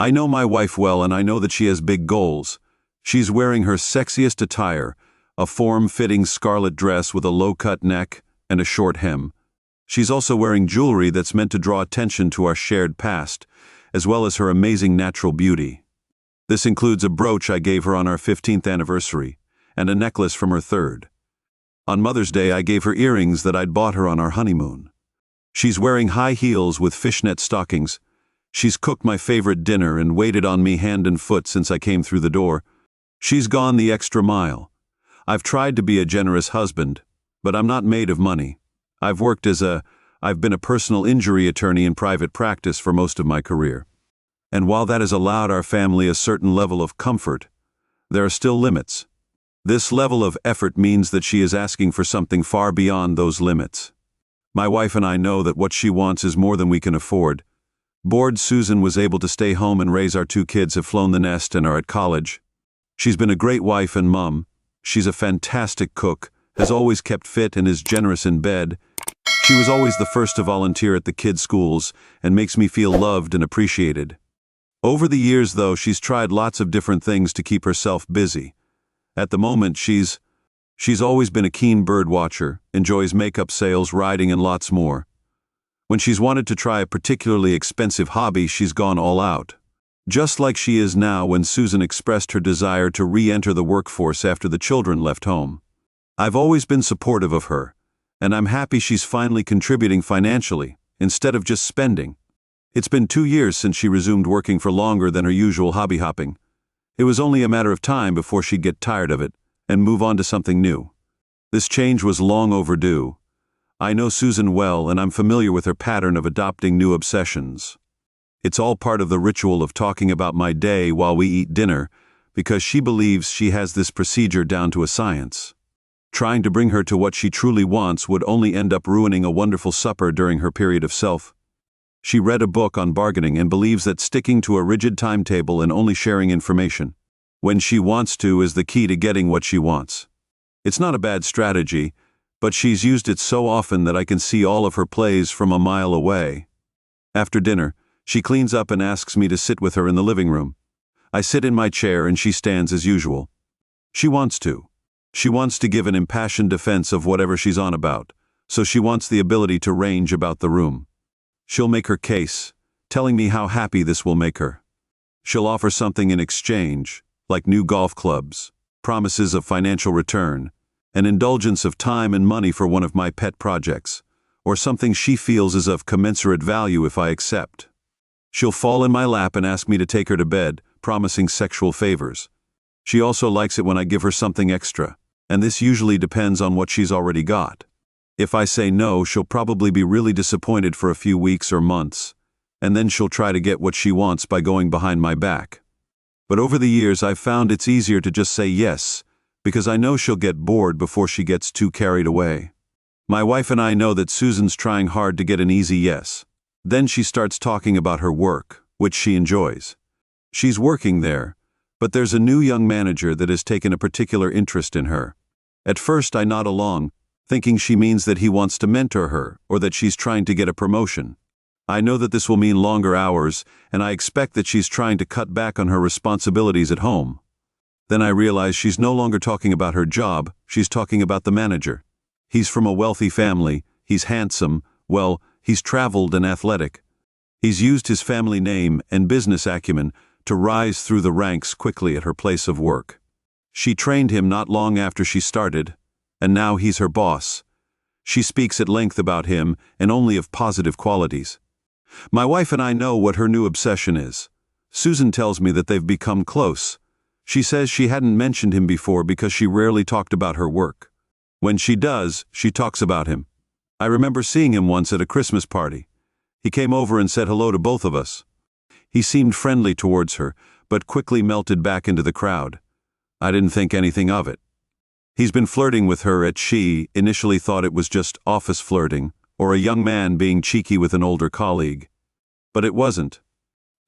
I know my wife well, and I know that she has big goals. She's wearing her sexiest attire, a form-fitting scarlet dress with a low-cut neck and a short hem. She's also wearing jewelry that's meant to draw attention to our shared past, as well as her amazing natural beauty. This includes a brooch I gave her on our 15th anniversary, and a necklace from her 3rd. On Mother's Day, I gave her earrings that I'd bought her on our honeymoon. She's wearing high heels with fishnet stockings. She's cooked my favorite dinner and waited on me hand and foot since I came through the door. She's gone the extra mile. I've tried to be a generous husband, but I'm not made of money. I've been a personal injury attorney in private practice for most of my career. And while that has allowed our family a certain level of comfort, there are still limits. This level of effort means that she is asking for something far beyond those limits. My wife and I know that what she wants is more than we can afford. Bored Susan was able to stay home and raise our 2 kids, have flown the nest and are at college. She's been a great wife and mom. She's a fantastic cook, has always kept fit, and is generous in bed. She was always the first to volunteer at the kids' schools and makes me feel loved and appreciated. Over the years, though, she's tried lots of different things to keep herself busy. At the moment, she's always been a keen bird watcher, enjoys makeup sales, riding, and lots more. When she's wanted to try a particularly expensive hobby, she's gone all out. Just like she is now when Susan expressed her desire to re-enter the workforce after the children left home. I've always been supportive of her, and I'm happy she's finally contributing financially, instead of just spending. It's been 2 years since she resumed working for longer than her usual hobby hopping. It was only a matter of time before she'd get tired of it and move on to something new. This change was long overdue. I know Susan well, and I'm familiar with her pattern of adopting new obsessions. It's all part of the ritual of talking about my day while we eat dinner, because she believes she has this procedure down to a science. Trying to bring her to what she truly wants would only end up ruining a wonderful supper during her period of self. She read a book on bargaining and believes that sticking to a rigid timetable and only sharing information when she wants to is the key to getting what she wants. It's not a bad strategy, but she's used it so often that I can see all of her plays from a mile away. After dinner, she cleans up and asks me to sit with her in the living room. I sit in my chair and she stands as usual. She wants to. She wants to give an impassioned defense of whatever she's on about, so she wants the ability to range about the room. She'll make her case, telling me how happy this will make her. She'll offer something in exchange, like new golf clubs, promises of financial return, an indulgence of time and money for one of my pet projects, or something she feels is of commensurate value if I accept. She'll fall in my lap and ask me to take her to bed, promising sexual favors. She also likes it when I give her something extra, and this usually depends on what she's already got. If I say no, she'll probably be really disappointed for a few weeks or months, and then she'll try to get what she wants by going behind my back. But over the years, I've found it's easier to just say yes, because I know she'll get bored before she gets too carried away. My wife and I know that Susan's trying hard to get an easy yes. Then she starts talking about her work, which she enjoys. She's working there, but there's a new young manager that has taken a particular interest in her. At first I nod along, thinking she means that he wants to mentor her or that she's trying to get a promotion. I know that this will mean longer hours, and I expect that she's trying to cut back on her responsibilities at home. Then I realize she's no longer talking about her job, she's talking about the manager. He's from a wealthy family, he's handsome, well, he's traveled and athletic. He's used his family name and business acumen to rise through the ranks quickly at her place of work. She trained him not long after she started, and now he's her boss. She speaks at length about him and only of positive qualities. My wife and I know what her new obsession is. Susan tells me that they've become close. She says she hadn't mentioned him before because she rarely talked about her work. When she does, she talks about him. I remember seeing him once at a Christmas party. He came over and said hello to both of us. He seemed friendly towards her, but quickly melted back into the crowd. I didn't think anything of it. He's been flirting with her she initially thought it was just office flirting, or a young man being cheeky with an older colleague. But it wasn't.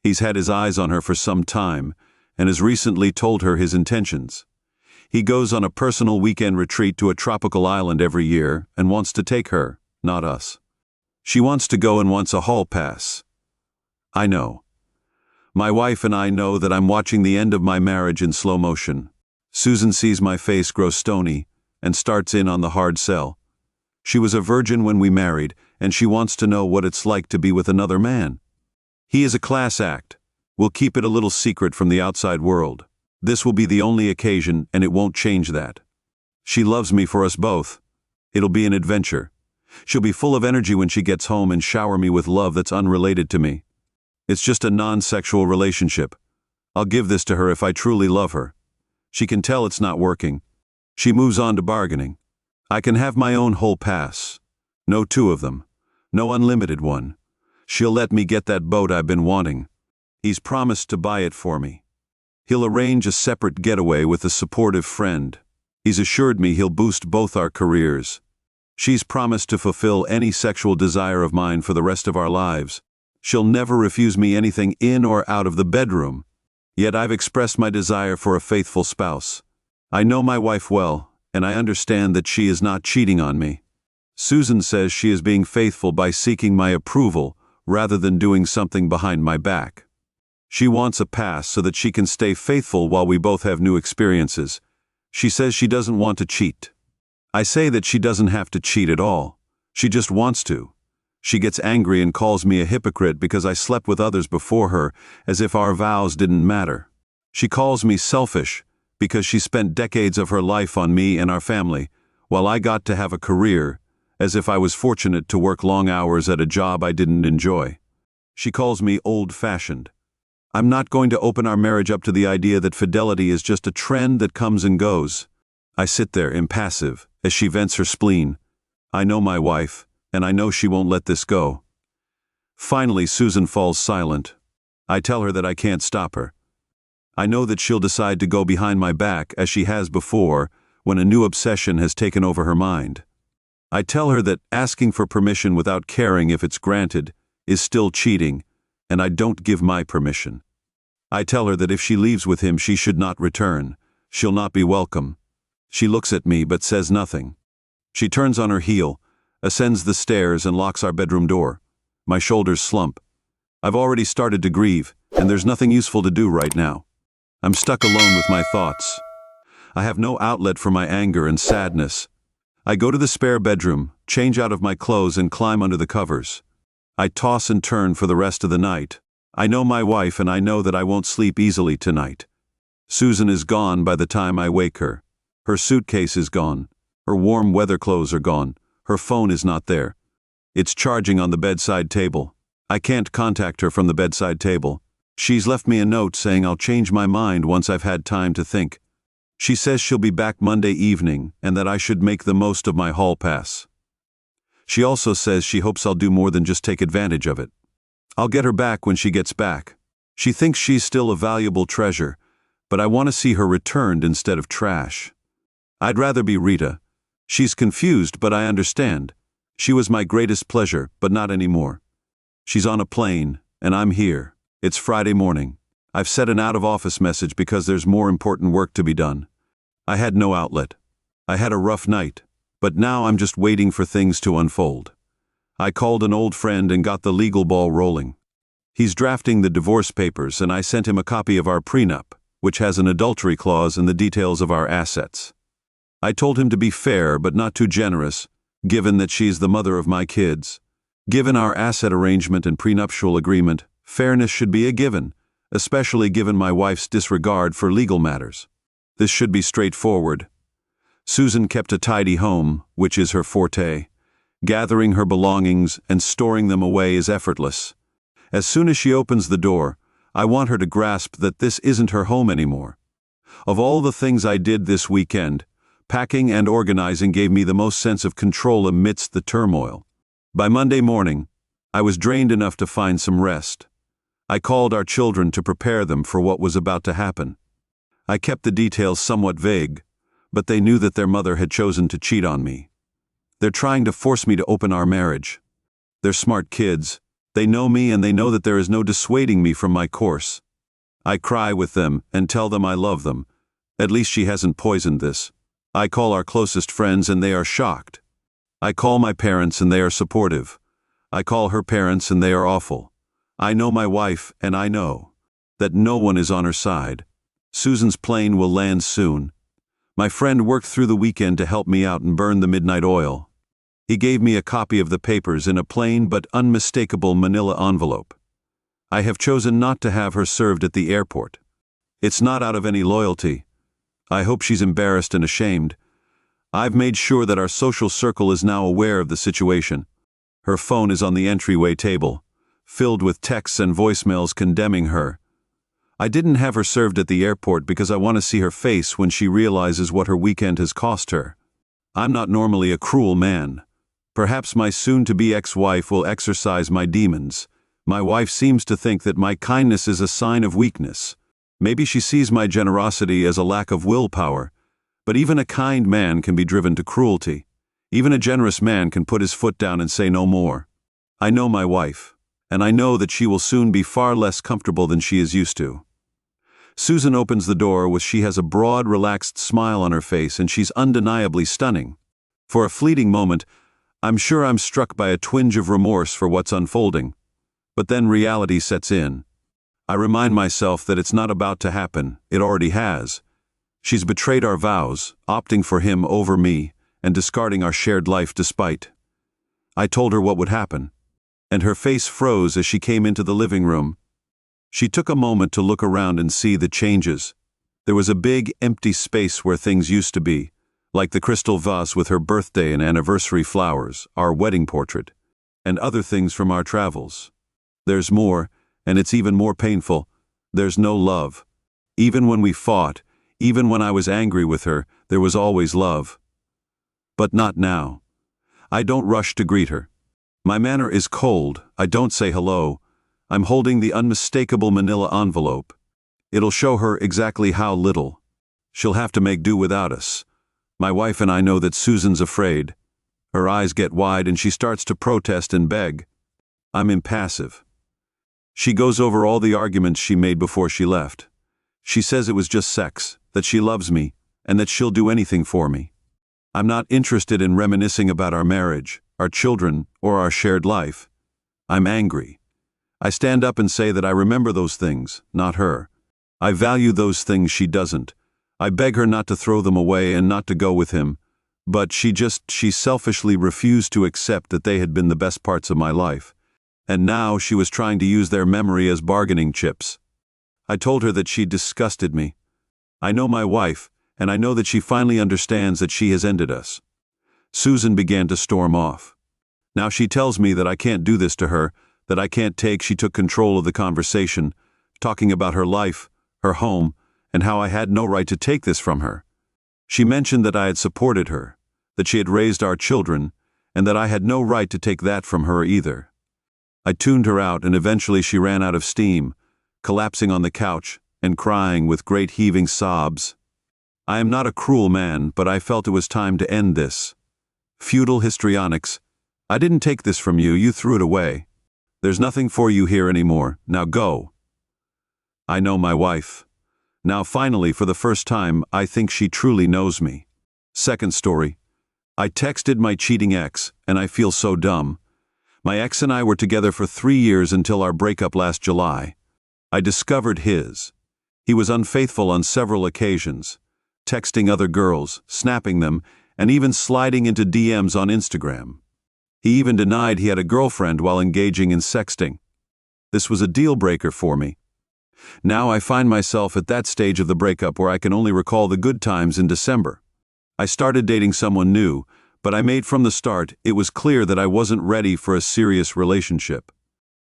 He's had his eyes on her for some time, and has recently told her his intentions. He goes on a personal weekend retreat to a tropical island every year and wants to take her, not us. She wants to go and wants a hall pass. I know. My wife and I know that I'm watching the end of my marriage in slow motion. Susan sees my face grow stony and starts in on the hard sell. She was a virgin when we married, and she wants to know what it's like to be with another man. He is a class act. We'll keep it a little secret from the outside world. This will be the only occasion, and it won't change that. She loves me for us both. It'll be an adventure. She'll be full of energy when she gets home and shower me with love that's unrelated to me. It's just a non-sexual relationship. I'll give this to her if I truly love her. She can tell it's not working. She moves on to bargaining. I can have my own whole pass. No two of them. No unlimited one. She'll let me get that boat I've been wanting. He's promised to buy it for me. He'll arrange a separate getaway with a supportive friend. He's assured me he'll boost both our careers. She's promised to fulfill any sexual desire of mine for the rest of our lives. She'll never refuse me anything in or out of the bedroom. Yet I've expressed my desire for a faithful spouse. I know my wife well, and I understand that she is not cheating on me. Susan says she is being faithful by seeking my approval rather than doing something behind my back. She wants a pass so that she can stay faithful while we both have new experiences. She says she doesn't want to cheat. I say that she doesn't have to cheat at all. She just wants to. She gets angry and calls me a hypocrite because I slept with others before her, as if our vows didn't matter. She calls me selfish because she spent decades of her life on me and our family, while I got to have a career, as if I was fortunate to work long hours at a job I didn't enjoy. She calls me old-fashioned. I'm not going to open our marriage up to the idea that fidelity is just a trend that comes and goes. I sit there impassive as she vents her spleen. I know my wife, and I know she won't let this go. Finally, Susan falls silent. I tell her that I can't stop her. I know that she'll decide to go behind my back as she has before when a new obsession has taken over her mind. I tell her that asking for permission without caring if it's granted is still cheating, and I don't give my permission. I tell her that if she leaves with him, she should not return. She'll not be welcome. She looks at me but says nothing. She turns on her heel, ascends the stairs and locks our bedroom door. My shoulders slump. I've already started to grieve, and there's nothing useful to do right now. I'm stuck alone with my thoughts. I have no outlet for my anger and sadness. I go to the spare bedroom, change out of my clothes and climb under the covers. I toss and turn for the rest of the night. I know my wife and I know that I won't sleep easily tonight. Susan is gone by the time I wake her. Her suitcase is gone. Her warm weather clothes are gone. Her phone is not there. It's charging on the bedside table. I can't contact her from the bedside table. She's left me a note saying I'll change my mind once I've had time to think. She says she'll be back Monday evening and that I should make the most of my hall pass. She also says she hopes I'll do more than just take advantage of it. I'll get her back when she gets back. She thinks she's still a valuable treasure, but I want to see her returned instead of trash. I'd rather be Rita. She's confused, but I understand. She was my greatest pleasure, but not anymore. She's on a plane, and I'm here. It's Friday morning. I've set an out-of-office message because there's more important work to be done. I had no outlet. I had a rough night, but now I'm just waiting for things to unfold. I called an old friend and got the legal ball rolling. He's drafting the divorce papers, and I sent him a copy of our prenup, which has an adultery clause and the details of our assets. I told him to be fair but not too generous, given that she's the mother of my kids. Given our asset arrangement and prenuptial agreement, fairness should be a given, especially given my wife's disregard for legal matters. This should be straightforward. Susan kept a tidy home, which is her forte. Gathering her belongings and storing them away is effortless. As soon as she opens the door, I want her to grasp that this isn't her home anymore. Of all the things I did this weekend, packing and organizing gave me the most sense of control amidst the turmoil. By Monday morning, I was drained enough to find some rest. I called our children to prepare them for what was about to happen. I kept the details somewhat vague, but they knew that their mother had chosen to cheat on me. They're trying to force me to open our marriage. They're smart kids. They know me and they know that there is no dissuading me from my course. I cry with them and tell them I love them. At least she hasn't poisoned this. I call our closest friends and they are shocked. I call my parents and they are supportive. I call her parents and they are awful. I know my wife and I know. that no one is on her side. Susan's plane will land soon. My friend worked through the weekend to help me out and burn the midnight oil. He gave me a copy of the papers in a plain but unmistakable manila envelope. I have chosen not to have her served at the airport. It's not out of any loyalty. I hope she's embarrassed and ashamed. I've made sure that our social circle is now aware of the situation. Her phone is on the entryway table, filled with texts and voicemails condemning her. I didn't have her served at the airport because I want to see her face when she realizes what her weekend has cost her. I'm not normally a cruel man. Perhaps my soon-to-be ex-wife will exorcise my demons. My wife seems to think that my kindness is a sign of weakness. Maybe she sees my generosity as a lack of willpower. But even a kind man can be driven to cruelty. Even a generous man can put his foot down and say no more. I know my wife, and I know that she will soon be far less comfortable than she is used to. Susan opens the door. She has a broad, relaxed smile on her face, and she's undeniably stunning. For a fleeting moment, I'm sure I'm struck by a twinge of remorse for what's unfolding. But then reality sets in. I remind myself that it's not about to happen, it already has. She's betrayed our vows, opting for him over me, and discarding our shared life despite. I told her what would happen, and her face froze as she came into the living room. She took a moment to look around and see the changes. There was a big, empty space where things used to be, like the crystal vase with her birthday and anniversary flowers, our wedding portrait, and other things from our travels. There's more, and it's even more painful. There's no love. Even when we fought, even when I was angry with her, there was always love. But not now. I don't rush to greet her. My manner is cold. I don't say hello. I'm holding the unmistakable manila envelope. It'll show her exactly how little. She'll have to make do without us. My wife and I know that Susan's afraid. Her eyes get wide and she starts to protest and beg. I'm impassive. She goes over all the arguments she made before she left. She says it was just sex, that she loves me, and that she'll do anything for me. I'm not interested in reminiscing about our marriage, our children, or our shared life. I'm angry. I stand up and say that I remember those things, not her. I value those things she doesn't. I beg her not to throw them away and not to go with him, but she selfishly refused to accept that they had been the best parts of my life. And now she was trying to use their memory as bargaining chips. I told her that she disgusted me. I know my wife, and I know that she finally understands that she has ended us. Susan began to storm off. Now she tells me that I can't do this to her, that I can't take. She took control of the conversation, talking about her life, her home, and how I had no right to take this from her. She mentioned that I had supported her, that she had raised our children, and that I had no right to take that from her either. I tuned her out, and eventually she ran out of steam, collapsing on the couch and crying with great heaving sobs. I am not a cruel man, but I felt it was time to end this. Feudal histrionics. I didn't take this from you, you threw it away. There's nothing for you here anymore, now go. I know my wife. Now finally, for the first time, I think she truly knows me. Second story. I texted my cheating ex, and I feel so dumb. My ex and I were together for 3 years until our breakup last July. I discovered his. He was unfaithful on several occasions, texting other girls, snapping them, and even sliding into DMs on Instagram. He even denied he had a girlfriend while engaging in sexting. This was a deal breaker for me. Now I find myself at that stage of the breakup where I can only recall the good times in December. I started dating someone new, but I made from the start it was clear that I wasn't ready for a serious relationship.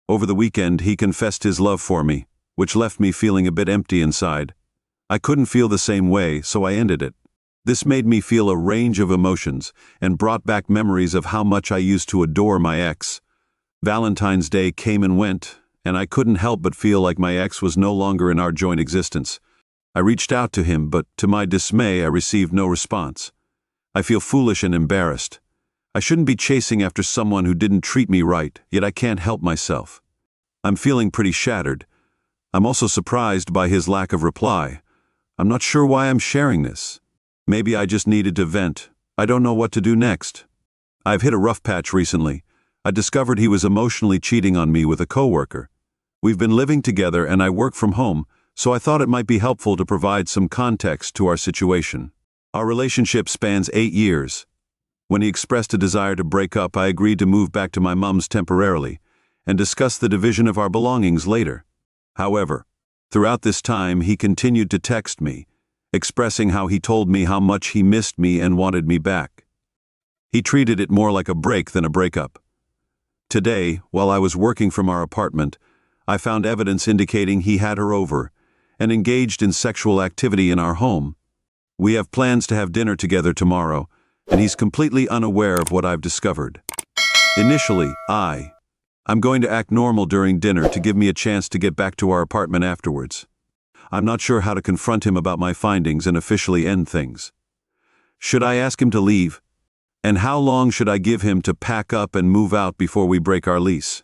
Over the weekend, he confessed his love for me, which left me feeling a bit empty inside. I couldn't feel the same way, so I ended it. This made me feel a range of emotions and brought back memories of how much I used to adore my ex. Valentine's Day came and went, and I couldn't help but feel like my ex was no longer in our joint existence. I reached out to him, but to my dismay, I received no response. I feel foolish and embarrassed. I shouldn't be chasing after someone who didn't treat me right, yet I can't help myself. I'm feeling pretty shattered. I'm also surprised by his lack of reply. I'm not sure why I'm sharing this. Maybe I just needed to vent. I don't know what to do next. I've hit a rough patch recently. I discovered he was emotionally cheating on me with a coworker. We've been living together and I work from home, so I thought it might be helpful to provide some context to our situation. Our relationship spans 8 years. When he expressed a desire to break up, I agreed to move back to my mom's temporarily and discuss the division of our belongings later. However, throughout this time, he continued to text me, expressing how he told me how much he missed me and wanted me back. He treated it more like a break than a breakup. Today, while I was working from our apartment, I found evidence indicating he had her over and engaged in sexual activity in our home. We have plans to have dinner together tomorrow, and he's completely unaware of what I've discovered. Initially, I'm going to act normal during dinner to give me a chance to get back to our apartment afterwards. I'm not sure how to confront him about my findings and officially end things. Should I ask him to leave? And how long should I give him to pack up and move out before we break our lease?